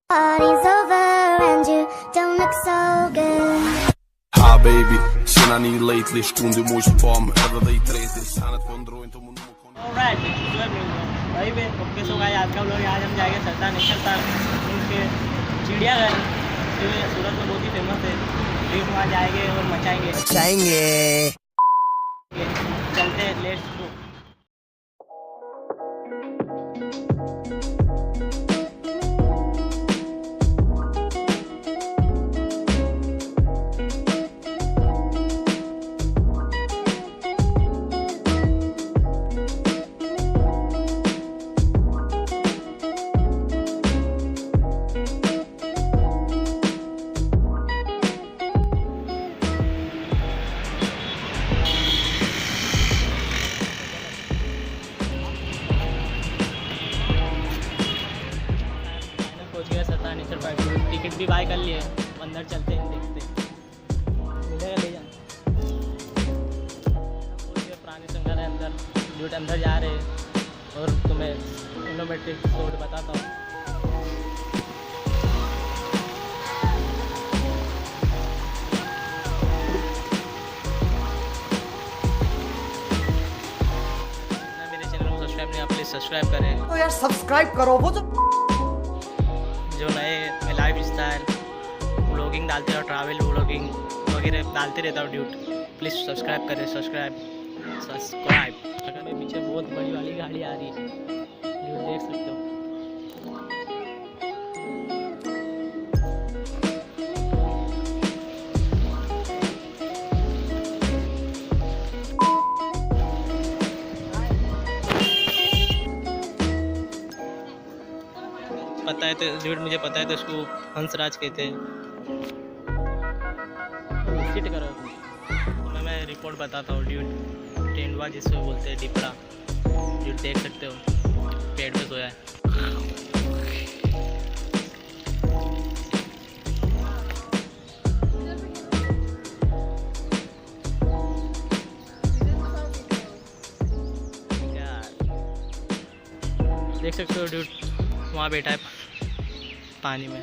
Party's over and you don't look so good. Ah baby, sinani lately esconde o meu spam. Ela dei 3 desse ano quando então mundo com. Alright भाई बे okay so guys आज का vlog आज हम जाएंगे सरदार national park उनके चिड़ियाघर जो सूरत में बहुत ही फेमस है। फिर वहाँ जाएंगे और मचाएंगे चलते हैं लेट्स गो। टिकट भी बाय कर लिए, अंदर चलते हैं देखते मिलेगा ले जाना। पुराने संग्रहालय अंदर जो अंदर जा रहे हैं और तुम्हें इनोवेटिव कोड बताता हूँ। मेरे चैनल को सब्सक्राइब नहीं आप प्लीज़ सब्सक्राइब करें। तो यार सब्सक्राइब करो वो जो नए लाइफ स्टाइल व्लॉगिंग डालते हो, ट्रैवल व्लॉगिंग वगैरह डालते रहता हूँ ड्यूट, प्लीज़ सब्सक्राइब करें। सब्सक्राइब मेरे पीछे बहुत बड़ी वाली गाड़ी आ रही है, ड्यूट देख सकते हो। पता है तो ड्यूट मुझे पता है तो उसको हंसराज कहते हैं। विजिट करो तो मैं रिपोर्ट बताता हूँ ड्यूट। टेंडवा जिसको बोलते हैं डिपड़ा, ड्यूट देख सकते हो पेड़ पे सोया है। देख सकते हो ड्यूट वहाँ बैठा है पानी में।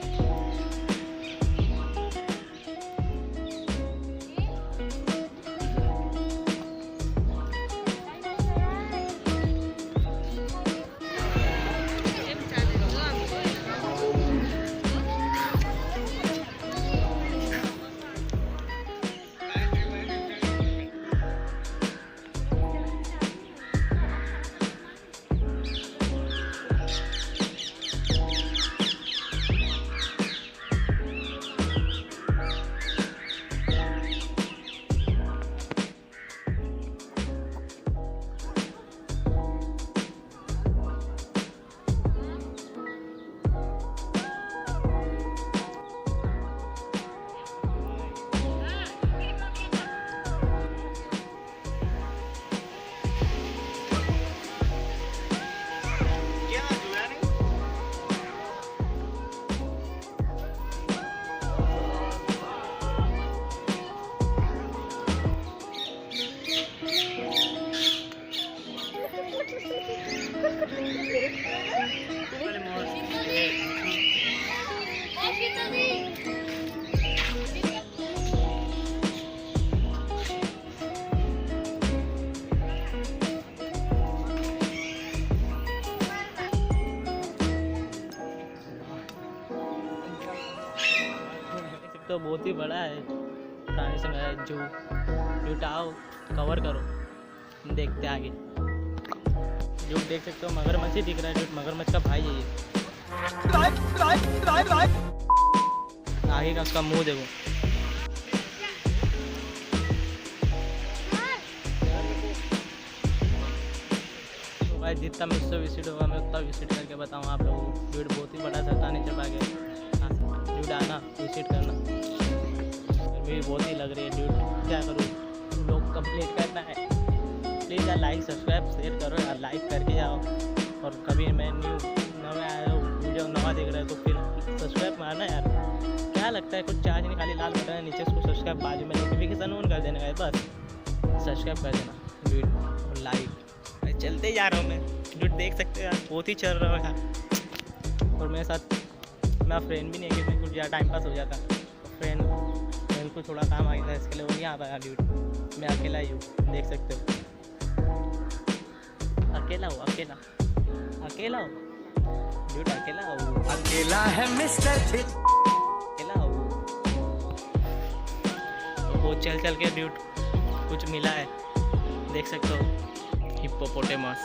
तो बहुत ही बड़ा है प्राणी संग्रहालय जू आओ कवर करो देखते आगे। जो देख सकते हो मगरमच्छ ही दिख रहा है, जो मगरमच्छ का भाई है ये। आगे का उसका मुंह देखो। तो भाई जितना मुझसे विजिट होगा मैं उतना विजिट करके बताऊँ आप लोगों को। ड्यूट बहुत ही बड़ा सरदार नेचर पार्क है, ड्यूट आना विजिट करना। गर्मी बहुत ही लग रही है ड्यूट, क्या करूँ लोग कंप्लीट करना है। प्लीज़ यार लाइक सब्सक्राइब शेयर करो यार, लाइक करके जाओ। और कभी मैं नवे आया हो वीडियो नवा देख रहे हो तो फिर सब्सक्राइब मारना यार। क्या लगता है कुछ चार्ज नहीं, खाली लाल बटन है नीचे, उसको सब्सक्राइब बाजू में नोटिफिकेशन ऑन कर देना है, बस सब्सक्राइब कर देना वीडियो और लाइक। चलते जा रहा हूँ मैं, ड्यूट देख सकते हो यार बहुत ही चल रहा है यार। और मेरे साथ मेरा फ्रेंड भी नहीं है कि मैं कुछ ज़्यादा टाइम पास हो जाता। फ्रेंड को थोड़ा काम आ गया था, इसके लिए वो नहीं आ पाया ड्यूड। मैं अकेला ही हूँ, देख सकते हो। अकेला हूँ, अकेला हूँ ड्यूड, अकेला हूँ, अकेला है मिस्टर अकेला हूँ। वो चल के ड्यूड कुछ मिला है, देख सकते हो। हिप्पोपोटेमस